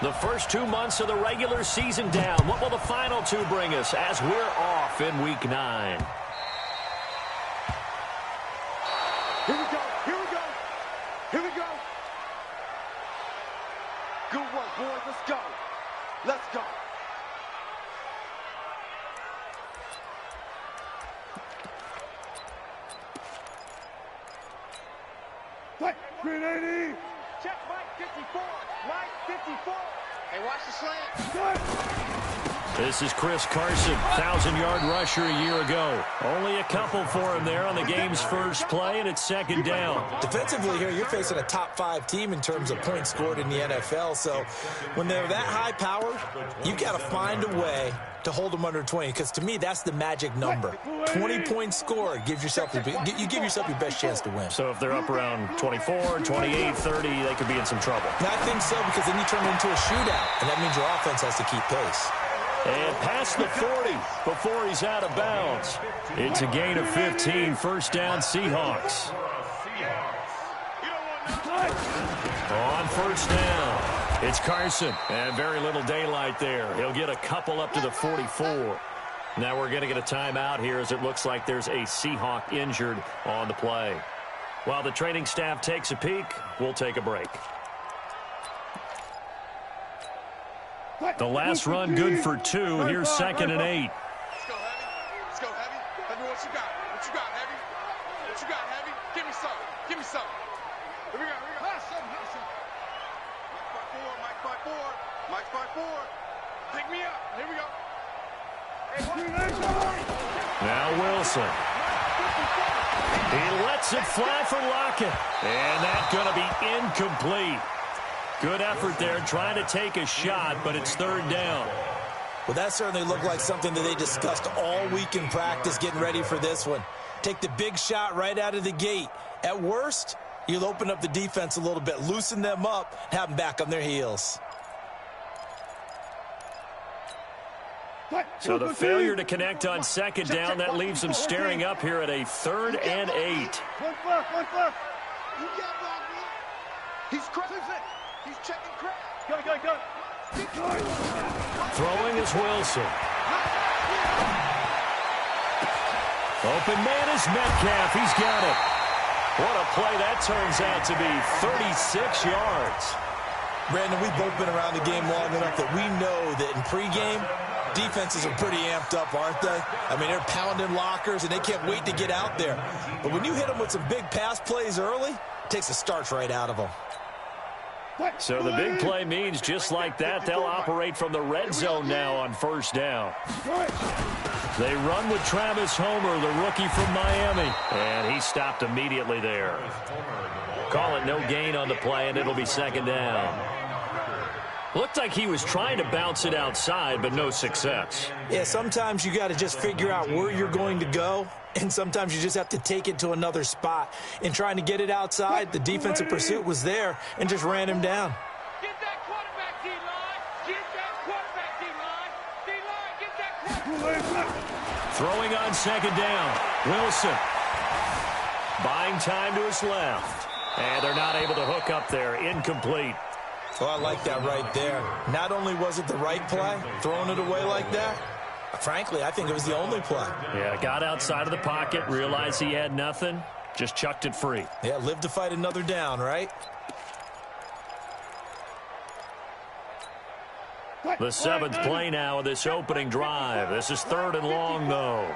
The first 2 months of the regular season down. What will the final two bring us as we're off in Week 9? Here we go. Here we go. Here we go. Good work, boys. Let's go. Let's go. Fight. 380. Check Mike 54. Mike 54. Hey, watch the slant. This is Chris Carson, 1,000-yard rusher a year ago. Only a couple for him there on the game's first play, and it's second down. Defensively here, you're facing a top-5 team in terms of points scored in the NFL. So when they're that high-powered, you got to find a way to hold them under 20, because to me, that's the magic number. 20 points scored you give yourself your best chance to win. So if they're up around 24, 28, 30, they could be in some trouble. And I think so, because then you turn it into a shootout, and that means your offense has to keep pace. And past the 40 before he's out of bounds. It's a gain of 15, first down Seahawks. On first down, it's Carson. And very little daylight there. He'll get a couple up to the 44. Now we're going to get a timeout here as it looks like there's a Seahawk injured on the play. While the training staff takes a peek, we'll take a break. The last run good for 2. Here's 2nd and 8. Let's go, Heavy. Let's go, Heavy. Heavy, what you got? What you got, Heavy? What you got, Heavy? Give me some. Give me some. Here we go. Here we go. Mike 5-4. Mike 5-4. Pick me up. Here we go. Now Wilson. He lets it fly for Lockett. And that's going to be incomplete. Good effort there, trying to take a shot, but it's third down. Well, that certainly looked like something that they discussed all week in practice, getting ready for this one. Take the big shot right out of the gate. At worst, you'll open up the defense a little bit, loosen them up, and have them back on their heels. So the failure to connect on second down, that leaves them staring up here at a 3rd and 8. One fluff. You got block, man. He's crazy. He's checking crack. Go. Throwing is Wilson. Open man is Metcalf. He's got it. What a play that turns out to be. 36 yards. Brandon, we've both been around the game long enough that we know that in pregame, defenses are pretty amped up, aren't they? I mean, they're pounding lockers, and they can't wait to get out there. But when you hit them with some big pass plays early, it takes the starch right out of them. So the big play means just like that, they'll operate from the red zone now on first down. They run with Travis Homer, the rookie from Miami, and he stopped immediately there. Call it no gain on the play, and it'll be second down. Looked like he was trying to bounce it outside, but no success. Yeah, sometimes you got to just figure out where you're going to go, and sometimes you just have to take it to another spot. In trying to get it outside, the defensive pursuit was there and just ran him down. Get that quarterback, D-line. Get that quarterback, D-line. D-line, get that quarterback. Throwing on second down, Wilson. Buying time to his left. And they're not able to hook up there. Incomplete. Well, I like that right there. Not only was it the right play, throwing it away like that, frankly, I think it was the only play. Yeah, got outside of the pocket, realized he had nothing, just chucked it free. Yeah, live to fight another down, right? The 7th play now of this opening drive. This is 3rd and long, though.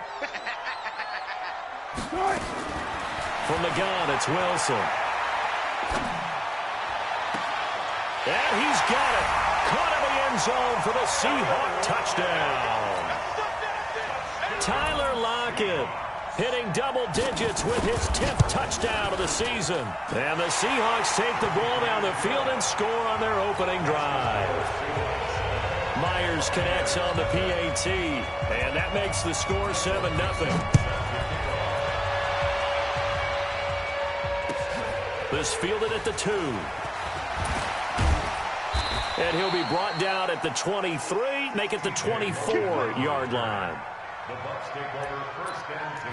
From the gun, it's Wilson. And he's got it. Caught in the end zone for the Seahawk touchdown. Tyler Lockett hitting double digits with his 10th touchdown of the season. And the Seahawks take the ball down the field and score on their opening drive. Myers connects on the PAT, and that makes the score 7-0. This fielded at the 2. And he'll be brought down at the 23, make it the 24-yard line. The Bucs take over 1st and 10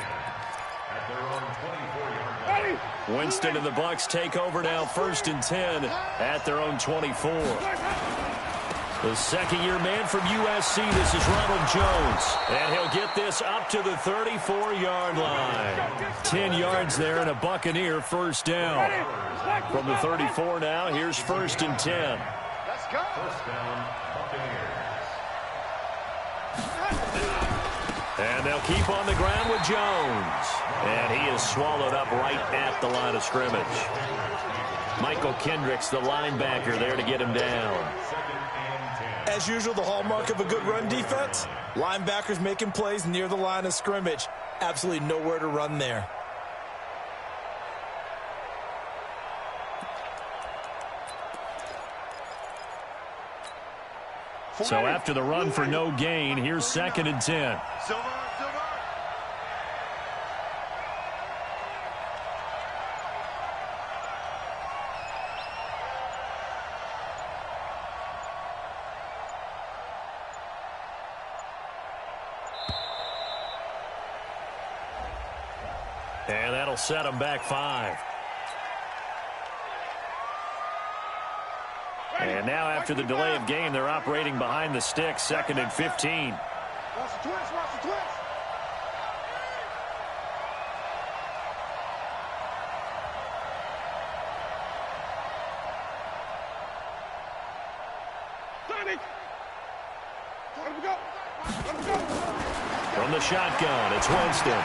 at their own 24-yard line. Winston and the Bucs take over now 1st and 10 at their own 24. The second-year man from USC, this is Ronald Jones. And he'll get this up to the 34-yard line. 10 yards there and a Buccaneer first down. From the 34 now, here's 1st and 10. Let's go. First down, Buccaneers. And they'll keep on the ground with Jones. And he is swallowed up right at the line of scrimmage. Michael Kendricks, the linebacker, there to get him down. As usual, the hallmark of a good run defense, linebackers making plays near the line of scrimmage. Absolutely nowhere to run there. So after the run for no gain, here's 2nd and 10. Silver. And that'll set them back 5. And now after the delay of game, they're operating behind the sticks, 2nd and 15. Watch the twist, watch the twist. From the shotgun, it's Winston.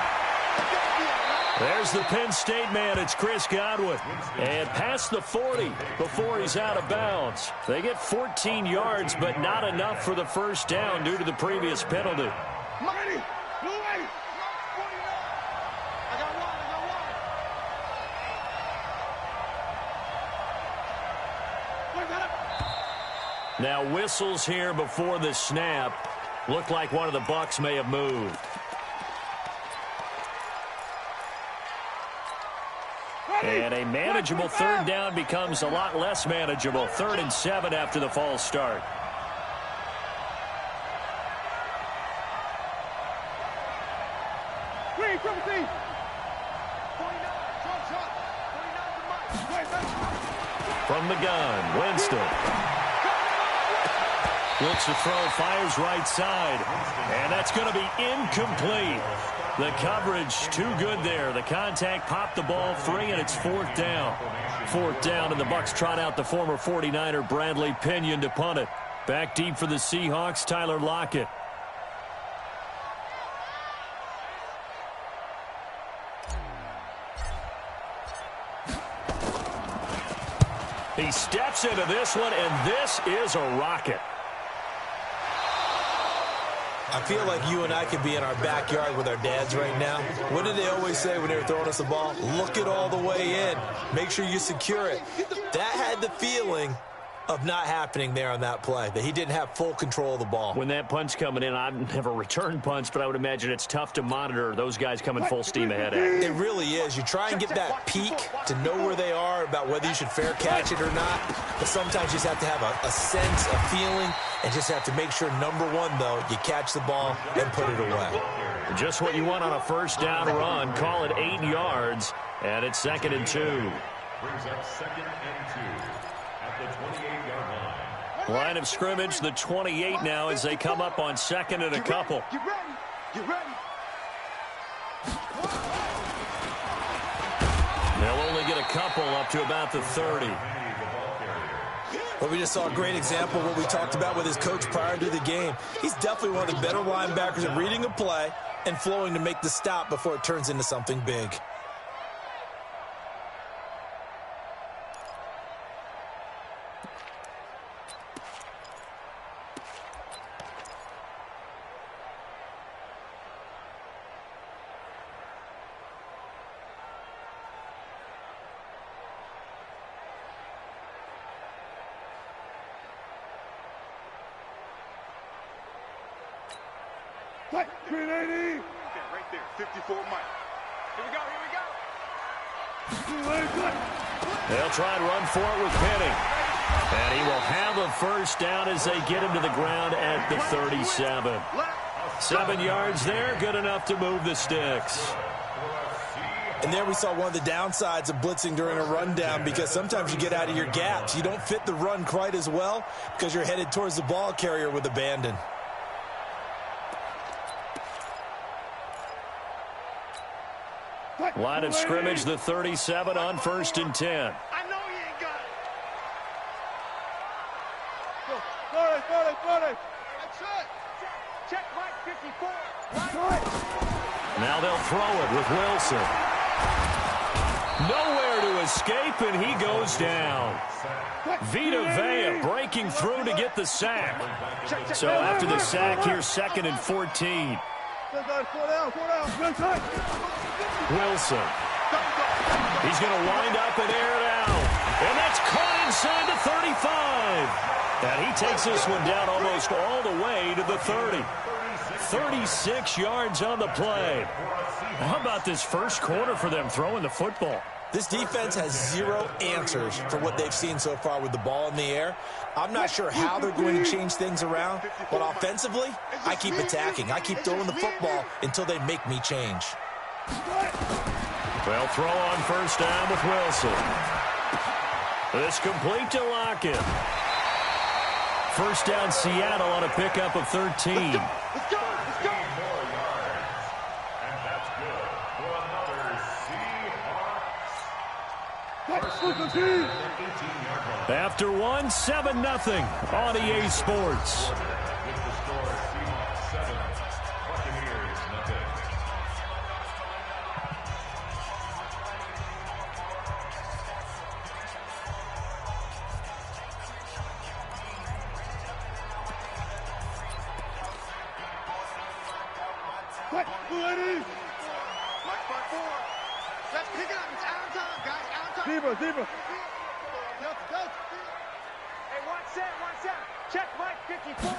There's the Penn State man. It's Chris Godwin. And past the 40 before he's out of bounds. They get 14 yards, but not enough for the first down due to the previous penalty. Mighty, blue 8. I got one. Now whistles here before the snap. Looked like one of the Bucs may have moved. And a manageable 3rd down becomes a lot less manageable. 3rd and 7 after the false start. From the gun, Winston. Looks to throw, fires right side. And that's going to be incomplete. The coverage too good there. The contact popped the ball free, and it's 4th down. 4th down, and the Bucs trot out the former 49er Bradley Pinion to punt it. Back deep for the Seahawks, Tyler Lockett. He steps into this one, and this is a rocket. I feel like you and I could be in our backyard with our dads right now. What did they always say when they were throwing us the ball? Look it all the way in. Make sure you secure it. That had the feeling of not happening there on that play, that he didn't have full control of the ball. When that punch coming in, I've never returned punch, but I would imagine it's tough to monitor those guys coming full steam ahead at it. It really is. You try and get that peek to know where they are, about whether you should fair catch it or not, but sometimes you just have to have a sense, a feeling, and just have to make sure, number one, though, you catch the ball and put it away. Just what you want on a first down run. Call it 8 yards, and it's 2nd and 2. Brings up 2nd and 2 at the 28-yard line. Line of scrimmage, the 28 now as they come up on 2nd and a couple. Get ready. Get ready. They'll only get a couple up to about the 30. Well, we just saw a great example of what we talked about with his coach prior to the game. He's definitely one of the better linebackers at reading a play and flowing to make the stop before it turns into something big. Right, 380. Right there, 54 Mike. Here we go. They'll try and run for it with Penning. And he will have a first down as they get him to the ground at the 37. 7 yards there, good enough to move the sticks. And there we saw one of the downsides of blitzing during a rundown, because sometimes you get out of your gaps. You don't fit the run quite as well because you're headed towards the ball carrier with abandon. Line of scrimmage, the 37 on 1st and 10. I know you ain't got it. Go. That's it. Check Mike 54. Right. Now they'll throw it with Wilson. Nowhere to escape, and he goes down. Vita Vea breaking through to get the sack. So after the sack, here's 2nd and 14. Wilson. He's going to wind up and air it out. And that's caught inside the 35. And he takes this one down almost all the way to the 30. 36 yards on the play. How about this first quarter for them throwing the football? This defense has zero answers for what they've seen so far with the ball in the air. I'm not sure how they're going to change things around, but offensively, I keep attacking. I keep throwing the football until they make me change. They'll throw on 1st down with Wilson. It's complete to Lockett. 1st down Seattle on a pickup of 13. Let's go. After one, 7-0 on EA Sports. Mike 54. Let's pick it up. It's out of time, guys. Out of time. Zebra. Hey, one set. Check Mike 54.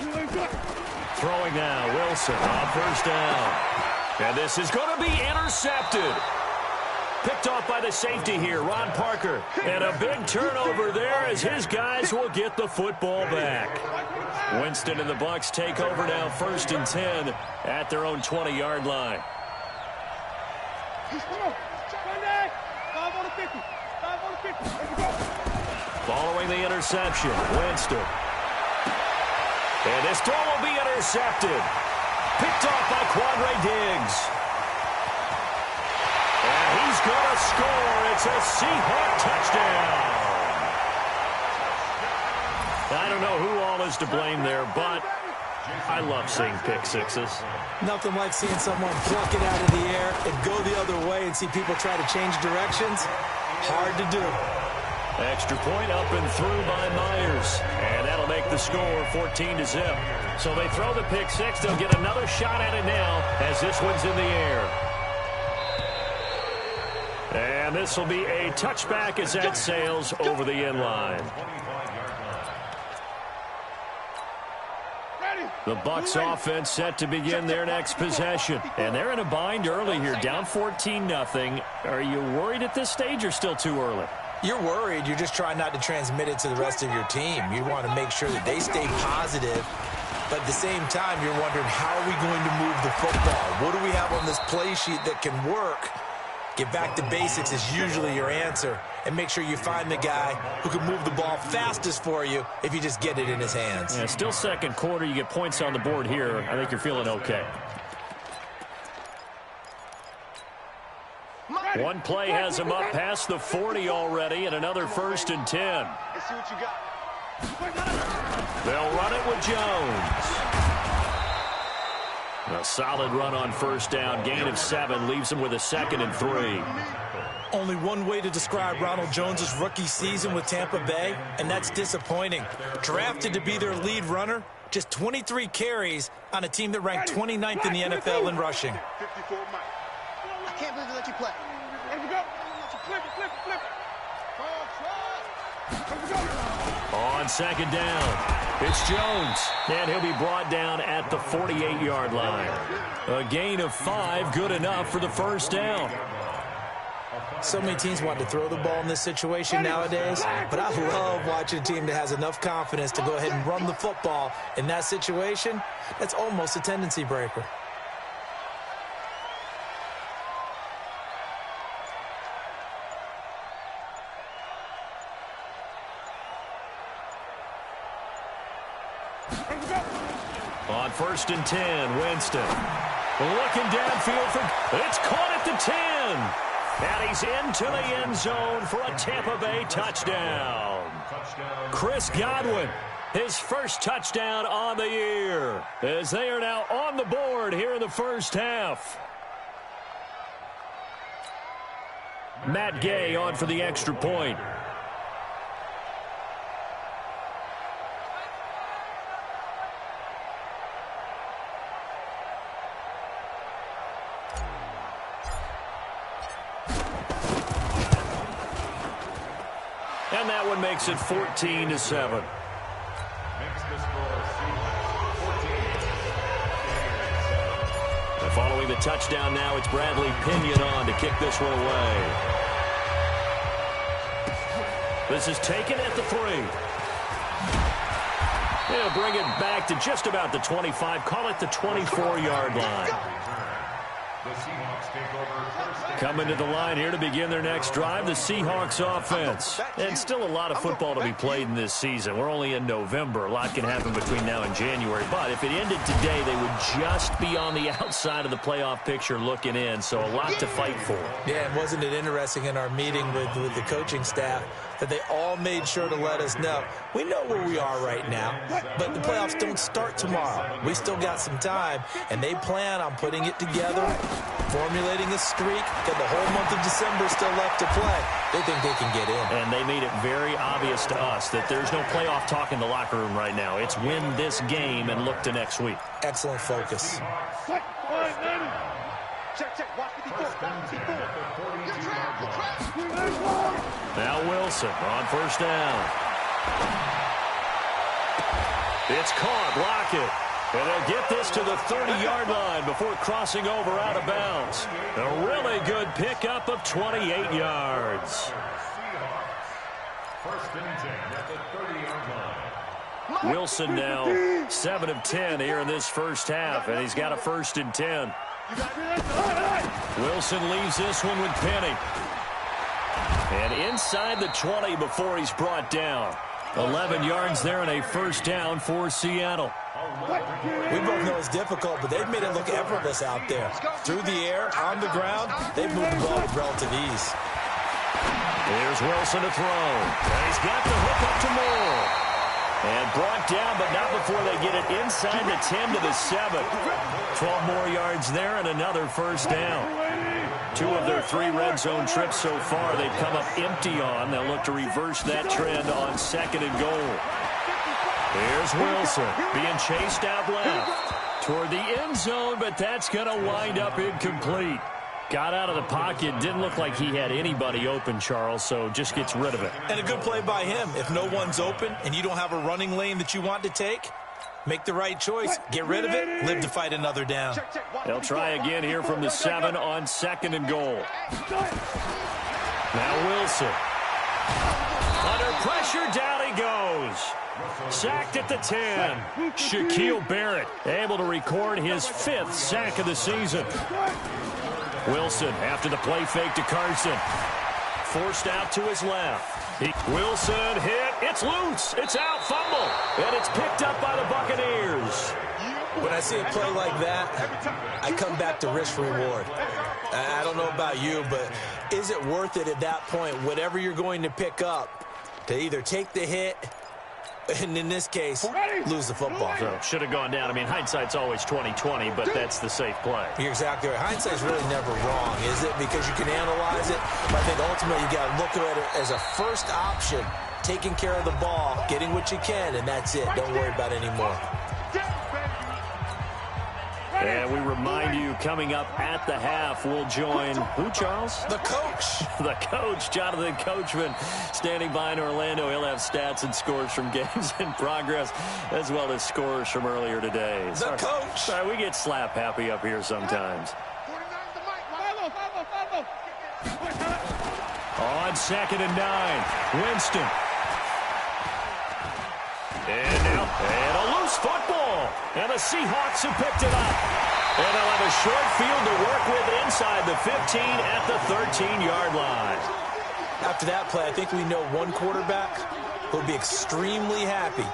Throwing now, Wilson on 1st down. And this is going to be intercepted. Picked off by the safety here, Ron Parker. And a big turnover there as his guys will get the football back. Winston and the Bucs take over now 1st and 10 at their own 20-yard line. Following the interception, Winston. And this throw will be intercepted. Picked off by Quandre Diggs. And he's going to score. It's a Seahawk touchdown. I don't know who all is to blame there, but I love seeing pick sixes. Nothing like seeing someone pluck it out of the air and go the other way and see people try to change directions. Hard to do. Extra point up and through by Myers. And that'll make the score 14-0. So they throw the pick six. They'll get another shot at it now as this one's in the air. And this will be a touchback as that sails over the end line. The Bucs offense set to begin their next possession. And they're in a bind early here, down 14-0. Are you worried at this stage or still too early? You're worried. You're just trying not to transmit it to the rest of your team. You want to make sure that they stay positive. But at the same time, you're wondering, how are we going to move the football? What do we have on this play sheet that can work? Get back to basics is usually your answer. And make sure you find the guy who can move the ball fastest for you if you just get it in his hands. Yeah, still second quarter. You get points on the board here. I think you're feeling okay. One play has him up past the 40 already, and another 1st and 10. Let's see what you got. They'll run it with Jones. A solid run on 1st down. Gain of 7 leaves him with a 2nd and 3. Only one way to describe Ronald Jones' rookie season with Tampa Bay, and that's disappointing. Drafted to be their lead runner, just 23 carries on a team that ranked 29th in the NFL in rushing. 54 Mike. I can't believe they let you play. Here we go. Flip it. On 2nd down, it's Jones, and he'll be brought down at the 48-yard line. A gain of 5, good enough for the 1st down. So many teams want to throw the ball in this situation nowadays, but I love watching a team that has enough confidence to go ahead and run the football. In that situation, that's almost a tendency breaker. first and 10. Winston looking downfield for it's caught at the 10. And he's into the end zone for a Tampa Bay touchdown. Chris Godwin, his first touchdown on the year, as they are now on the board here in the first half. Matt Gay on for the extra point. And that one makes it 14-7. Following the touchdown now, it's Bradley Pinion on to kick this one away. This is taken at the 3. They'll bring it back to just about the 25. Call it the 24-yard line. Coming to the line here to begin their next drive, the Seahawks offense. And still a lot of football to be played in this season. We're only in November. A lot can happen between now and January. But if it ended today, they would just be on the outside of the playoff picture looking in. So a lot to fight for. Yeah, and wasn't it interesting in our meeting with the coaching staff that they all made sure to let us know, we know where we are right now, but the playoffs don't start tomorrow. We still got some time, and they plan on putting it together, formulating a streak, got the whole month of December still left to play. They think they can get in. And they made it very obvious to us that there's no playoff talk in the locker room right now. It's win this game and look to next week. Excellent focus. Now Wilson on first down. It's caught. Block it. And they'll get this to the 30-yard line before crossing over out of bounds. A really good pickup of 28 yards. Wilson now 7 of 10 here in this first half, and he's got a 1st and 10. Wilson leaves this one with Penny. And inside the 20 before he's brought down. 11 yards there and a first down for Seattle. We both know it's difficult, but they've made it look effortless out there. Through the air, on the ground, they've moved the ball with relative ease. Here's Wilson to throw. And he's got the hook up to Moore. And brought down, but not before they get it inside the 10 to the 7. 12 more yards there and another first down. 2 of their 3 red zone trips so far they've come up empty on. They'll look to reverse that trend on 2nd and goal. Here's Wilson being chased out left toward the end zone, but that's going to wind up incomplete. Got out of the pocket. Didn't look like he had anybody open, Charles, so just gets rid of it. And a good play by him. If no one's open and you don't have a running lane that you want to take, make the right choice. Get rid of it. Live to fight another down. They'll try again here from the 7 on 2nd and goal. Now Wilson. Under pressure, down he goes. Sacked at the 10. Shaquille Barrett able to record his 5th sack of the season. Wilson after the play fake to Carson. Forced out to his left. Wilson hit. It's loose. It's out. Fumble. And it's picked up by the Buccaneers. When I see a play like that, I come back to risk reward. I don't know about you, but is it worth it at that point, whatever you're going to pick up, to either take the hit, and in this case, lose the football? So should have gone down. I mean, hindsight's always 20/20, but that's the safe play. You're exactly right. Hindsight's really never wrong, is it? Because you can analyze it. But I think ultimately you got to look at it as a first option, taking care of the ball, getting what you can, and that's it. Don't worry about it anymore. And we remind you, coming up at the half, we'll join who, Charles? The coach. The coach, Jonathan Coachman, standing by in Orlando. He'll have stats and scores from games in progress, as well as scores from earlier today. The coach. Sorry, we get slap happy up here sometimes. On 2nd and 9, Winston. And a loose football. And the Seahawks have picked it up. And they'll have a short field to work with inside the 15 at the 13-yard line. After that play, I think we know one quarterback will be extremely happy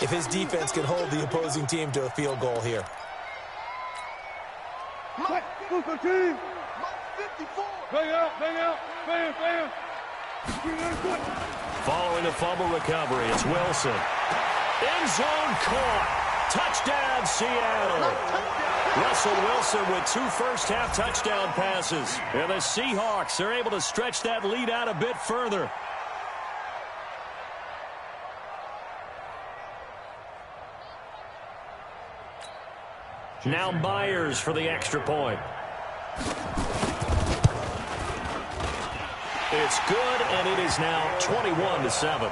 if his defense can hold the opposing team to a field goal here. Following the fumble recovery, it's Wilson. End zone caught. Touchdown, Seattle. Russell Wilson with 2 first-half touchdown passes. And the Seahawks are able to stretch that lead out a bit further. Now Myers for the extra point. It's good, and it is now 21-7.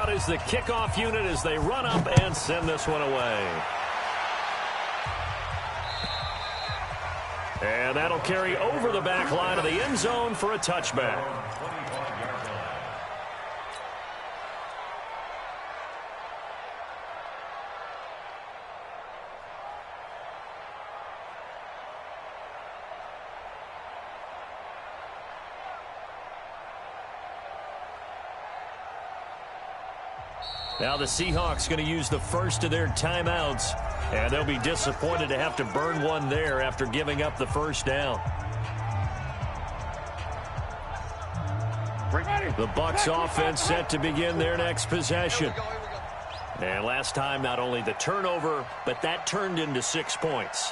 Is the kickoff unit as they run up and send this one away. And that'll carry over the back line of the end zone for a touchback. Now the Seahawks going to use the first of their timeouts, and they'll be disappointed to have to burn one there after giving up the first down. The Bucs offense set to begin their next possession. And last time, not only the turnover, but that turned into 6 points.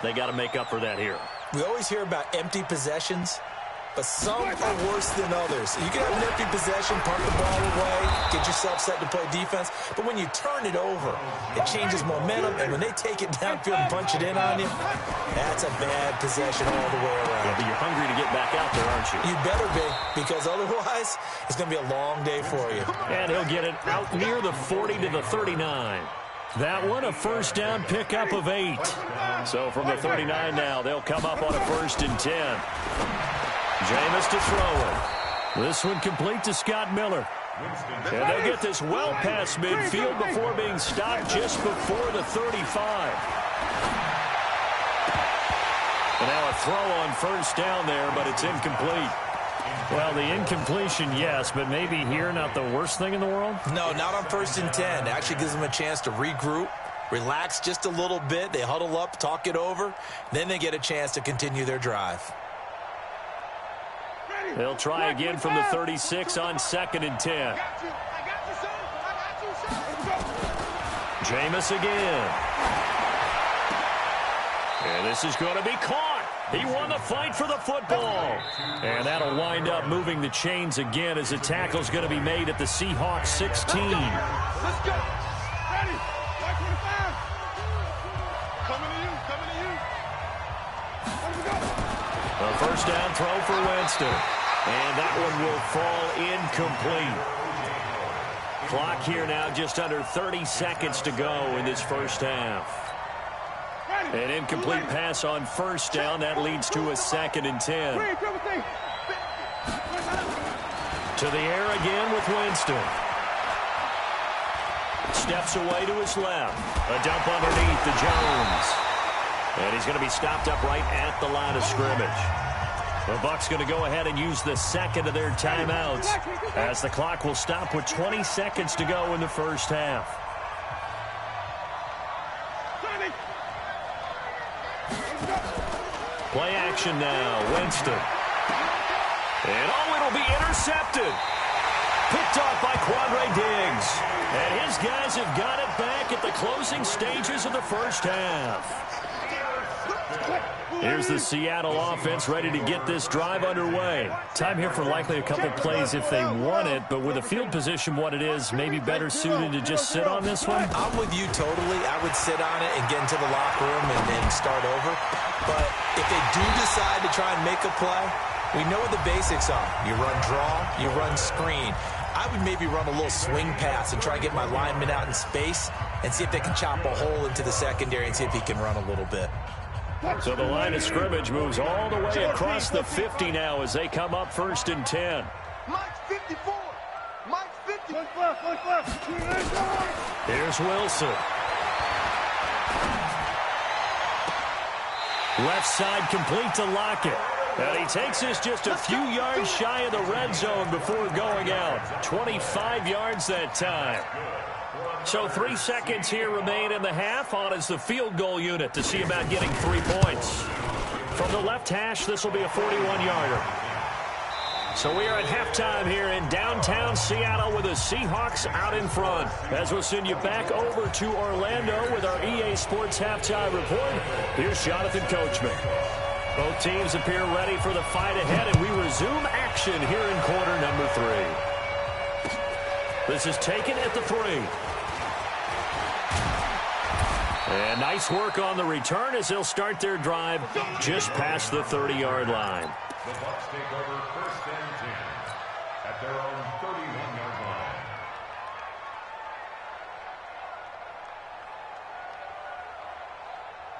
They got to make up for that here. We always hear about empty possessions, but some are worse than others. You can have an empty possession, punt the ball away, get yourself set to play defense, but when you turn it over, it changes momentum, and when they take it downfield and punch it in on you, that's a bad possession all the way around. Yeah, but you're hungry to get back out there, aren't you? You better be, because otherwise, it's going to be a long day for you. And he'll get it out near the 40 to the 39. That one a first down pickup of 8. So from the 39 now, they'll come up on a 1st and 10. Jameis to throw it. This one complete to Scott Miller. And they'll get this well past midfield before being stopped just before the 35. And now a throw on first down there, but it's incomplete. Well, the incompletion, yes, but maybe here not the worst thing in the world? No, not on 1st and 10. It actually gives them a chance to regroup, relax just a little bit. They huddle up, talk it over. Then they get a chance to continue their drive. They'll try again from the 36 on 2nd and 10. Jameis again. And this is going to be caught. He won the fight for the football. And that'll wind up moving the chains again as a tackle's going to be made at the Seahawks 16. Let's go. Ready. 25. Coming to you. Coming to you. Let's go. A first down throw for Winston. And that one will fall incomplete. Clock here now just under 30 seconds to go in this first half. An incomplete pass on first down. That leads to a 2nd and 10. To the air again with Winston. Steps away to his left. A dump underneath to Jones. And he's going to be stopped up right at the line of scrimmage. The Bucs going to go ahead and use the 2nd of their timeouts as the clock will stop with 20 seconds to go in the first half. Play action now. Winston. And it'll be intercepted. Picked off by Quandre Diggs. And his guys have got it back at the closing stages of the first half. Here's the Seattle offense ready to get this drive underway. Time here for likely a couple plays if they want it, but with the field position what it is, maybe better suited to just sit on this one? I'm with you totally. I would sit on it and get into the locker room and start over. But if they do decide to try and make a play, we know what the basics are. You run draw, you run screen. I would maybe run a little swing pass and try to get my lineman out in space and see if they can chop a hole into the secondary and see if he can run a little bit. So the line of scrimmage moves all the way across the 50 now as they come up 1st and 10. Mike's 54. Mike's 50. Here's Wilson. Left side complete to Lockett. And he takes us just a few yards shy of the red zone before going out. 25 yards that time. So 3 seconds here remain in the half. On is the field goal unit to see about getting 3 points. From the left hash, this will be a 41-yarder. So we are at halftime here in downtown Seattle with the Seahawks out in front. As we'll send you back over to Orlando with our EA Sports Halftime Report, here's Jonathan Coachman. Both teams appear ready for the fight ahead, and we resume action here in quarter number 3. This is taken at the 3. And nice work on the return as they'll start their drive just past the 30-yard line. The Bucs take over 1st and 10 at their own 31-yard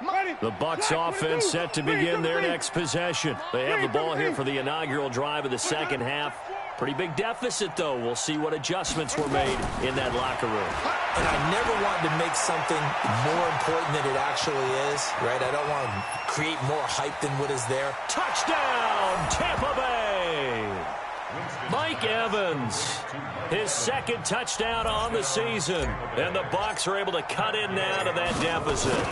line. The Bucs offense set to begin their next possession. They have the ball here for the inaugural drive of the second half. Pretty big deficit, though. We'll see what adjustments were made in that locker room. And I never wanted to make something more important than it actually is, right? I don't want to create more hype than what is there. Touchdown, Tampa Bay! Mike Evans, his 2nd touchdown on the season. And the Bucs are able to cut in now to that deficit.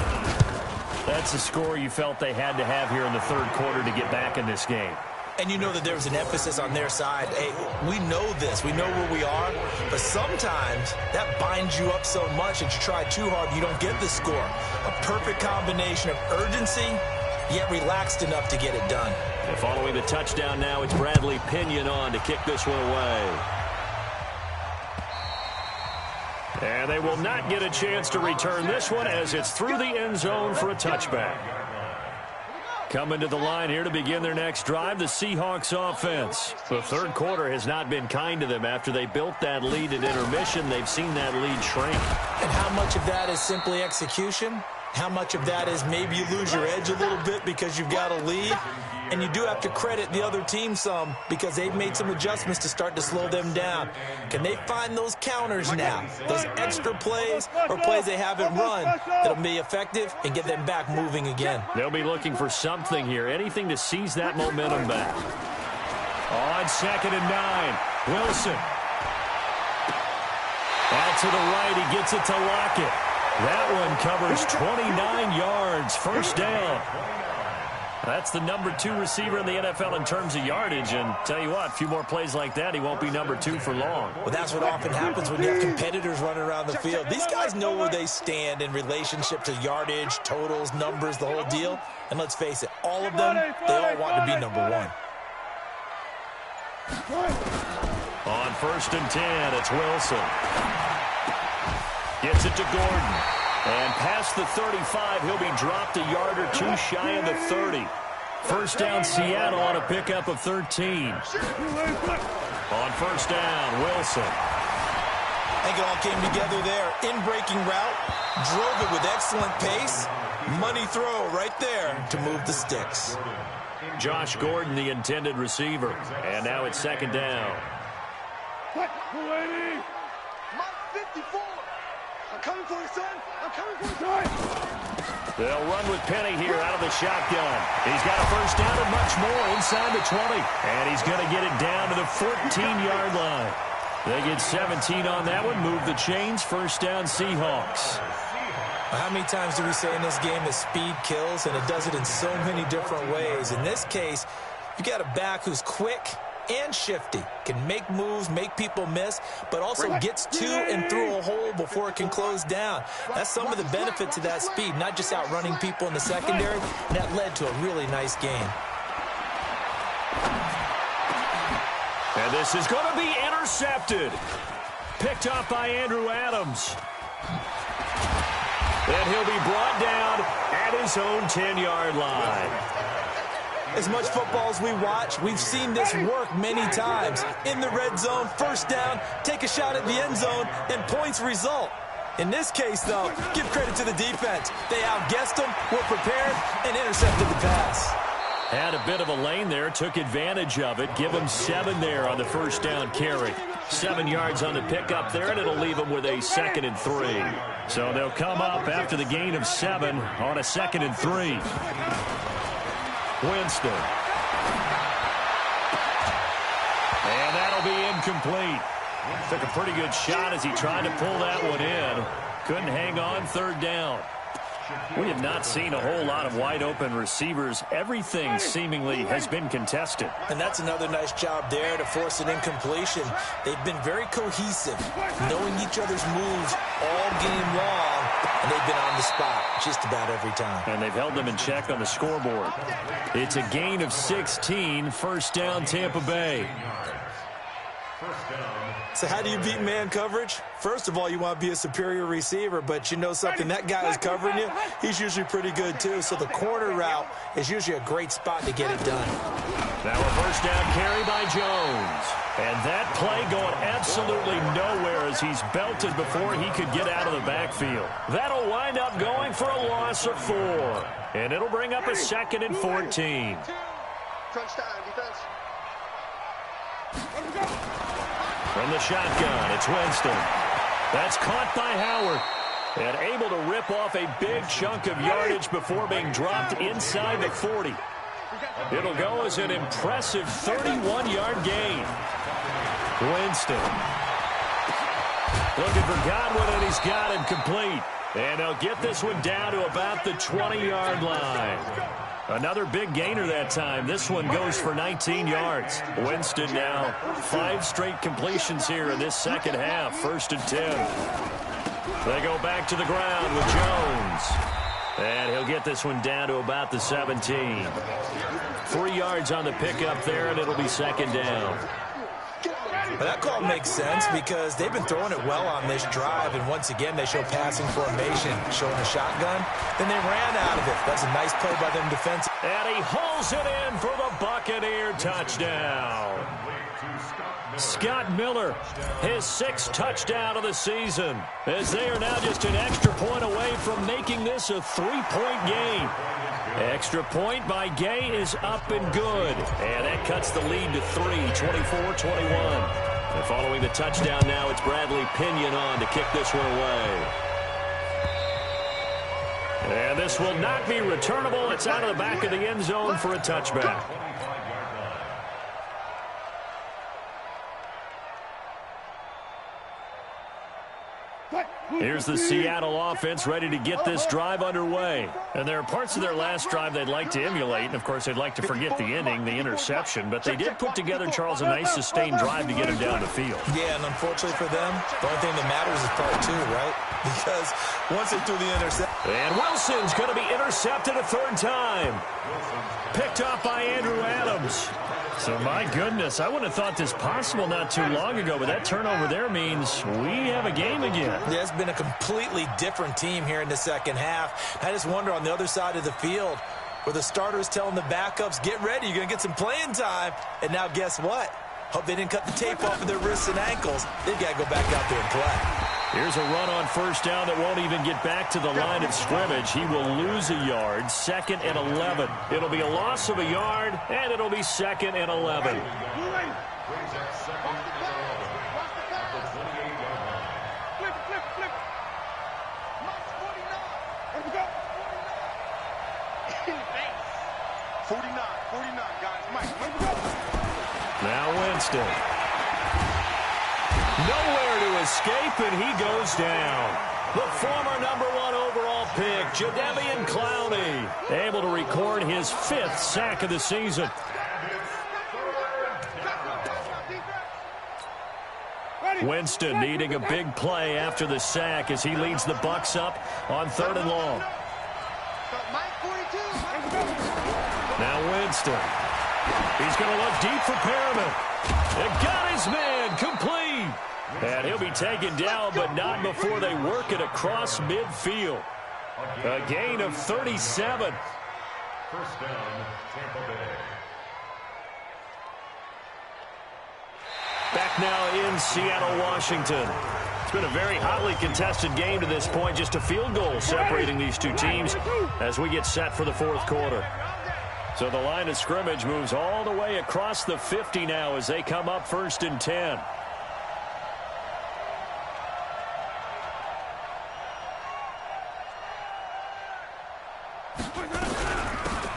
That's the score you felt they had to have here in the 3rd quarter to get back in this game. And you know that there's an emphasis on their side. Hey, we know this. We know where we are. But sometimes that binds you up so much that you try too hard, you don't get the score. A perfect combination of urgency, yet relaxed enough to get it done. And following the touchdown now, it's Bradley Pinion on to kick this one away. And they will not get a chance to return this one as it's through the end zone for a touchback. Coming to the line here to begin their next drive, the Seahawks offense. The 3rd quarter has not been kind to them. After they built that lead at intermission, they've seen that lead shrink. And how much of that is simply execution? How much of that is maybe you lose your edge a little bit because you've got a lead? And you do have to credit the other team some because they've made some adjustments to start to slow them down. Can they find those counters now? Those extra plays or plays they haven't run that'll be effective and get them back moving again. They'll be looking for something here, anything to seize that momentum back. On 2nd and 9, Wilson. Out to the right, he gets it to Lockett. That one covers 29 yards, 1st down. That's the number 2 receiver in the NFL in terms of yardage. And tell you what, a few more plays like that, he won't be number 2 for long. Well, that's what often happens when you have competitors running around the field. These guys know where they stand in relationship to yardage, totals, numbers, the whole deal. And let's face it, all of them, they all want to be number 1. On 1st and 10, it's Wilson. Gets it to Gordon. And past the 35, he'll be dropped a yard or 2 shy of the 30. 1st down, Seattle on a pickup of 13. On 1st down, Wilson. I think it all came together there. In-breaking route, drove it with excellent pace. Money throw right there to move the sticks. Josh Gordon, the intended receiver. And now it's 2nd down. Mike 54. I'm coming for you, son. I'm coming for you, son. They'll run with Penny here out of the shotgun. He's got a 1st down and much more inside the 20. And he's going to get it down to the 14-yard line. They get 17 on that one. Move the chains. 1st down, Seahawks. How many times do we say in this game that speed kills, and it does it in so many different ways? In this case, you got a back who's quick and shifty, can make moves, make people miss, but also gets to and through a hole before it can close down. That's some of the benefits of that speed, not just outrunning people in the secondary, and that led to a really nice game. And this is going to be intercepted. Picked up by Andrew Adams. And he'll be brought down at his own 10-yard line. As much football as we watch, we've seen this work many times. In the red zone, 1st down, take a shot at the end zone, and points result. In this case, though, give credit to the defense. They outguessed them, were prepared, and intercepted the pass. Had a bit of a lane there, took advantage of it. Give him 7 there on the first down carry. 7 yards on the pickup there, and it'll leave them with a 2nd and 3. So they'll come up after the gain of 7 on a 2nd and 3. Winston. And that'll be incomplete. Took a pretty good shot as he tried to pull that one in. Couldn't hang on, 3rd down. We have not seen a whole lot of wide-open receivers. Everything seemingly has been contested. And that's another nice job there to force an incompletion. They've been very cohesive, knowing each other's moves all game long, and they've been on the spot just about every time. And they've held them in check on the scoreboard. It's a gain of 16, 1st down Tampa Bay. So how do you beat man coverage? First of all, you want to be a superior receiver, but you know something, that guy who's covering you, he's usually pretty good too. So the corner route is usually a great spot to get it done. Now a 1st down carry by Jones. And that play going absolutely nowhere as he's belted before he could get out of the backfield. That'll wind up going for a loss of 4. And it'll bring up a 2nd and 14. Crunch time, defense. From the shotgun, it's Winston. That's caught by Howard. And able to rip off a big chunk of yardage before being dropped inside the 40. It'll go as an impressive 31-yard gain. Winston. Looking for Godwin, and he's got him complete. And they'll get this one down to about the 20-yard line. Another big gainer that time. This one goes for 19 yards. Winston now 5 straight completions here in this second half. 1st and 10. They go back to the ground with Jones. And he'll get this one down to about the 17. 3 yards on the pickup there, and it'll be 2nd down. Well, that call makes sense because they've been throwing it well on this drive, and once again they show passing formation, showing a shotgun. Then they ran out of it. That's a nice play by them defensive. And he hauls it in for the Buccaneer touchdown. Scott Miller, his 6th touchdown of the season, as they are now just an extra point away from making this a 3-point game. Extra point by Gay is up and good. And that cuts the lead to 3, 24-21. And following the touchdown now, it's Bradley Pinion on to kick this one away. And this will not be returnable. It's out of the back of the end zone for a touchback. Here's the Seattle offense ready to get this drive underway. And there are parts of their last drive they'd like to emulate. And, of course, they'd like to forget the ending, the interception. But they did put together, Charles, a nice sustained drive to get him down the field. Yeah, and unfortunately for them, the only thing that matters is part 2, right? Because once they threw the interception. And Wilson's going to be intercepted a 3rd time. Picked off by Andrew Adams. So, my goodness, I wouldn't have thought this possible not too long ago, but that turnover there means we have a game again. Yeah, it's been a completely different team here in the second half. I just wonder on the other side of the field where the starters telling the backups, get ready, you're going to get some playing time. And now guess what? Hope they didn't cut the tape off of their wrists and ankles. They've got to go back out there and play. Here's a run on 1st down that won't even get back to the line of scrimmage. He will lose a yard, 2nd and 11. It'll be a loss of a yard, and it'll be 2nd and 11. Now Winston. Nowhere to escape, and he goes down. The former #1 overall pick, Jadeveon Clowney, able to record his 5th sack of the season. Winston needing a big play after the sack as he leads the Bucs up on 3rd and long. Now Winston. He's going to look deep for Perriman. And got his man complete. And he'll be taken down, but not before they work it across midfield. A gain of 37. 1st down, Tampa Bay. Back now in Seattle, Washington. It's been a very hotly contested game to this point. Just a field goal separating these two teams as we get set for the fourth quarter. So the line of scrimmage moves all the way across the 50 now as they come up 1st and 10.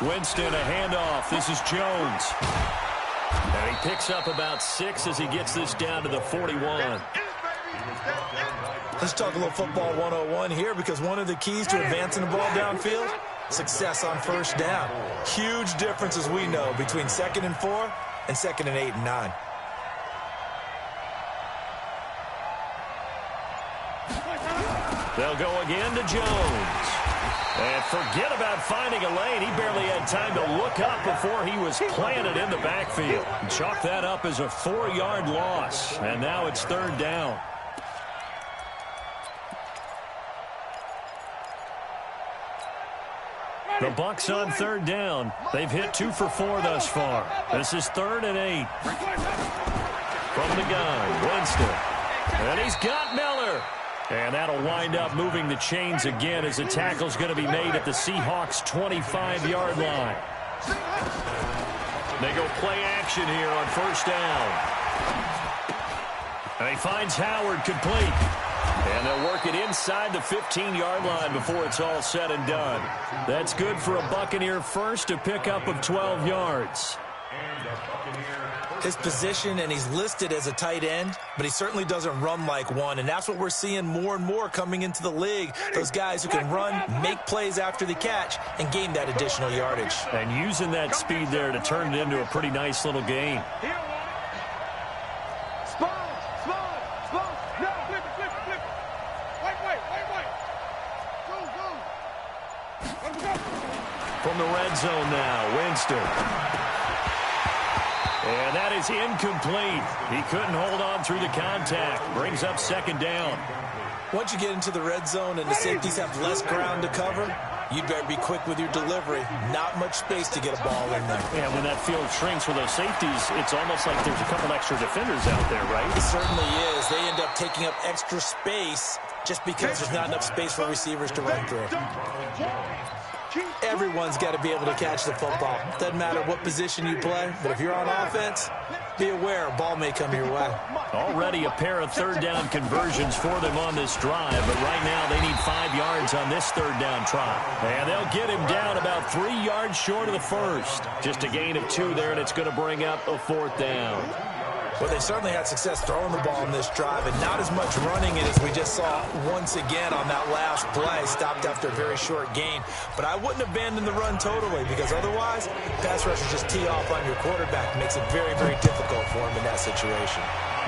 Winston, a handoff. This is Jones. And he picks up about 6 as he gets this down to the 41. Let's talk a little football 101 here, because one of the keys to advancing the ball downfield, success on 1st down. Huge difference, as we know, between 2nd and 4 and 2nd and 8 and 9. They'll go again to Jones. And forget about finding a lane. He barely had time to look up before he was planted in the backfield. Chalk that up as a 4-yard loss. And now it's 3rd down. The Bucs on 3rd down. They've hit 2 for 4 thus far. This is 3rd and 8. From the gun, Winston. And he's got Miller. And that'll wind up moving the chains again as the tackle's going to be made at the Seahawks' 25-yard line. They go play action here on 1st down. And he finds Howard complete. And they'll work it inside the 15-yard line before it's all said and done. That's good for a Buccaneer first, a pickup of 12 yards. His position, and he's listed as a tight end, but he certainly doesn't run like one, and that's what we're seeing more and more coming into the league. Those guys who can run, make plays after the catch, and gain that additional yardage. And using that speed there to turn it into a pretty nice little gain. From the red zone now, Winston. And that is incomplete. He couldn't hold on through the contact. Brings up 2nd down. Once you get into the red zone and the safeties have less ground to cover, you'd better be quick with your delivery. Not much space to get a ball in there. Yeah, when that field shrinks for those safeties, it's almost like there's a couple extra defenders out there, right? It certainly is. They end up taking up extra space just because there's not enough space for receivers to run through. Everyone's got to be able to catch the football. Doesn't matter what position you play, but if you're on offense, be aware a ball may come your way. Already a pair of 3rd down conversions for them on this drive, but right now they need 5 yards on this 3rd down try. And they'll get him down about 3 yards short of the first. Just a gain of 2 there, and it's going to bring up a 4th down. Well, they certainly had success throwing the ball in this drive, and not as much running it as we just saw once again on that last play. Stopped after a very short gain. But I wouldn't abandon the run totally, because otherwise, pass rushers just tee off on your quarterback. Makes it very, very difficult for him in that situation.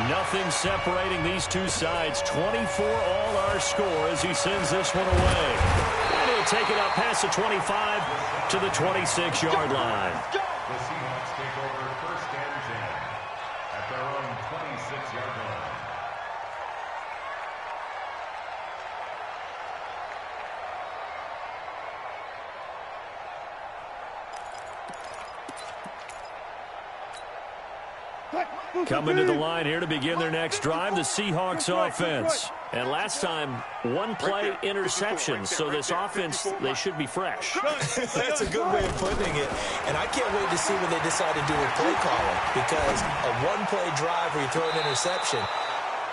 Nothing separating these two sides. 24 all our score as he sends this one away. And he'll take it up past the 25 to the 26-yard line. The Seahawks take over 1st and 10 at their own 26-yard line. Coming to the line here to begin their next drive, the Seahawks offense. And last time, 1 play interception, so this offense, they should be fresh. That's a good way of putting it. And I can't wait to see what they decide to do with play calling, because a 1-play drive where you throw an interception,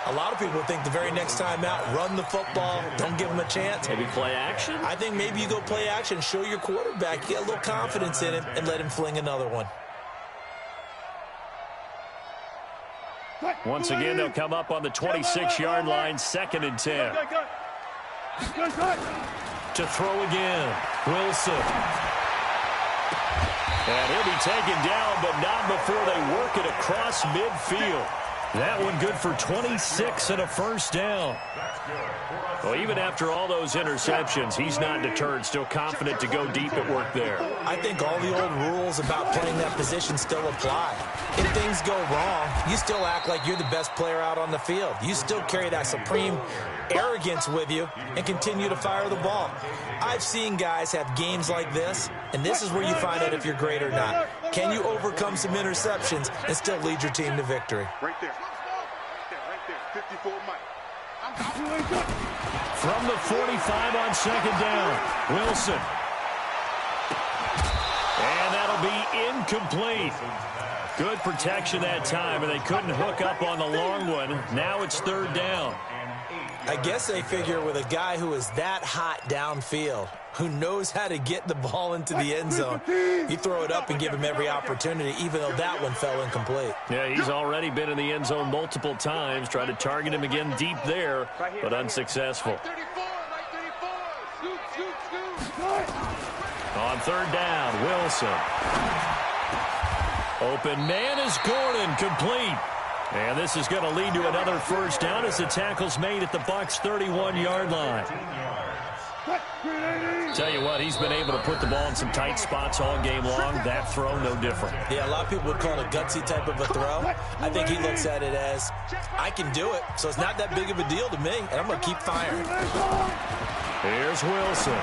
a lot of people think the very next time out, run the football, don't give them a chance. Maybe play action? I think maybe you go play action, show your quarterback, get a little confidence in him, and let him fling another one. Once again, they'll come up on the 26-yard line, 2nd and 10. To throw again, Wilson. And he'll be taken down, but not before they work it across midfield. That one good for 26 and a 1st down. Well, even after all those interceptions, he's not deterred, still confident to go deep at work there. I think all the old rules about playing that position still apply. If things go wrong, you still act like you're the best player out on the field. You still carry that supreme arrogance with you and continue to fire the ball. I've seen guys have games like this, and this is where you find out if you're great or not. Can you overcome some interceptions and still lead your team to victory? Right there. Right there. 54 Mike. From the 45 on second down, Wilson. And that'll be incomplete. Good protection that time, and they couldn't hook up on the long one. Now it's third down. I guess they figure with a guy who is that hot downfield, who knows how to get the ball into the end zone, you throw it up and give him every opportunity, even though that one fell incomplete. Yeah, he's already been in the end zone multiple times, tried to target him again deep there, but unsuccessful. On third down, Wilson. Open man is Gordon, complete. And this is going to lead to another first down as the tackle's made at the Bucs' 31-yard line. Tell you what, he's been able to put the ball in some tight spots all game long. That throw, no different. Yeah, a lot of people would call it a gutsy type of a throw. I think he looks at it as, I can do it, so it's not that big of a deal to me, and I'm going to keep firing. Here's Wilson.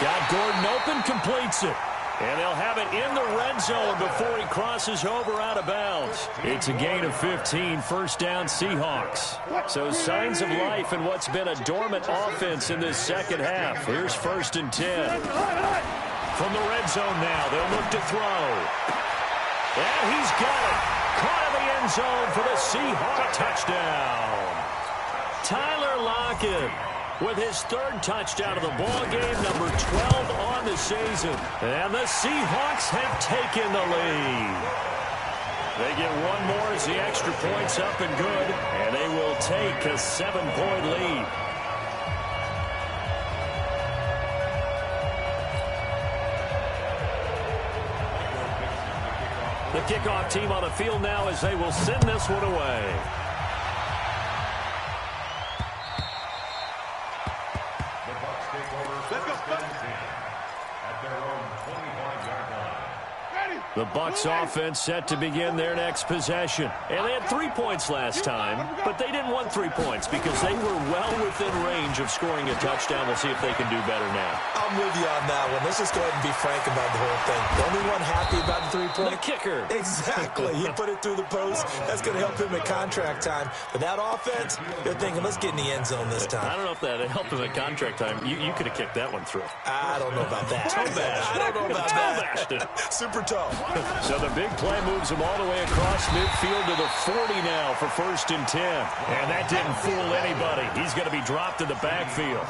Got Gordon open, completes it. And they'll have it in the red zone before he crosses over out of bounds. It's a gain of 15, first down Seahawks. So signs of life in what's been a dormant offense in this second half. Here's 1st and 10. From the red zone now, they'll look to throw. And he's got it. Caught in the end zone for the Seahawks touchdown. Tyler Lockett with his third touchdown of the ball game, number 12 on the season. And the Seahawks have taken the lead. They get one more as the extra point's up and good, and they will take a 7-point lead. The kickoff team on the field now as they will send this one away. The Bucs offense set to begin their next possession. And they had 3 points last time, but they didn't want 3 points because they were well within range of scoring a touchdown. We'll see if they can do better now. I'm with you on that one. Let's just go ahead and be frank about the whole thing. The only one happy about the 3-point? The kicker. Exactly. He put it through the post. That's going to help him at contract time. But that offense, they're thinking, let's get in the end zone this time. I don't know if that helped him at contract time. You could have kicked that one through. I don't know about that. I don't know about that. Super toe. So the big play moves him all the way across midfield to the 40 now for 1st and 10. And that didn't fool anybody. He's going to be dropped in the backfield.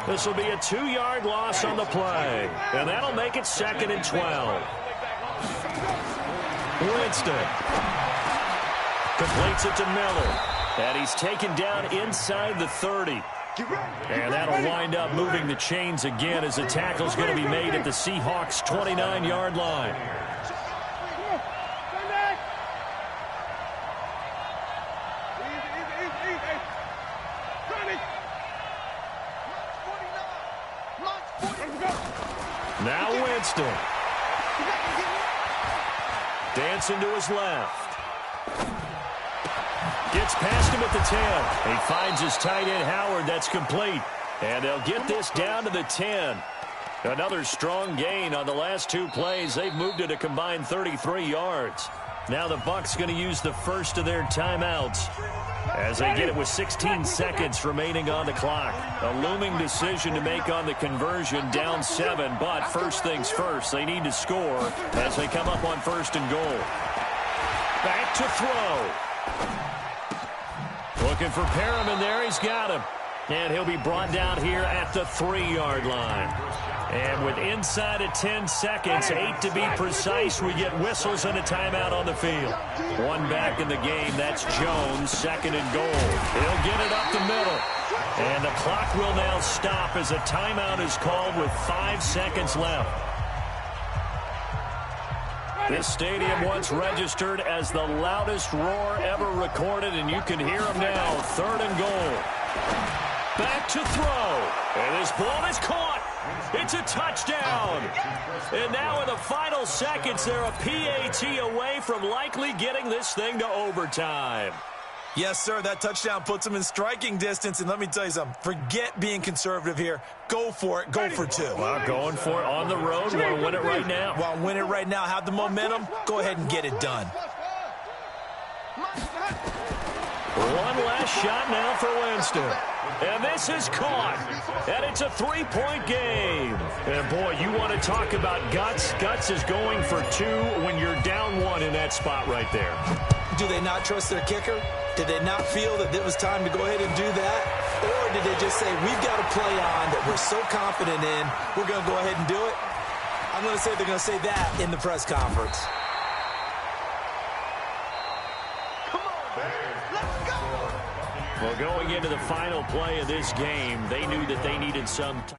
This will be a 2-yard loss on the play. And that'll make it 2nd and 12. Winston completes it to Miller. And he's taken down inside the 30. And that'll wind up moving the chains again as the tackle's going to be made at the Seahawks' 29-yard line. Now Winston. Dancing to his left. Gets past him at the 10. He finds his tight end Howard. That's complete. And they'll get this down to the 10. Another strong gain on the last 2 plays. They've moved it a combined 33 yards. Now the Bucs going to use the first of their timeouts as they get it with 16 seconds remaining on the clock. A looming decision to make on the conversion, down 7. But first things first, they need to score as they come up on 1st and goal. Back to throw. Looking for Perriman there. He's got him. And he'll be brought down here at the 3-yard line. And with inside of 10 seconds, 8 to be precise, we get whistles and a timeout on the field. One back in the game, that's Jones, 2nd and goal. He'll get it up the middle. And the clock will now stop as a timeout is called with 5 seconds left. This stadium once registered as the loudest roar ever recorded, and you can hear them now. 3rd and goal. Back to throw. And this ball is caught. It's a touchdown. And now in the final seconds, they're a PAT away from likely getting this thing to overtime. Yes, sir. That touchdown puts them in striking distance. And let me tell you something. Forget being conservative here. Go for it. Go for 2. Well, going for it on the road. Want to win it right now. Want to win it right now. Have the momentum. Go ahead and get it done. One last shot now for Winston. And this is caught. And it's a three-point game. And, boy, you want to talk about guts. Guts is going for two when you're down one in that spot right there. Do they not trust their kicker? Did they not feel that it was time to go ahead and do that? Or did they just say, we've got a play on that we're so confident in, we're going to go ahead and do it? I'm going to say they're going to say that in the press conference. Well, going into the final play of this game, they knew that they needed some time.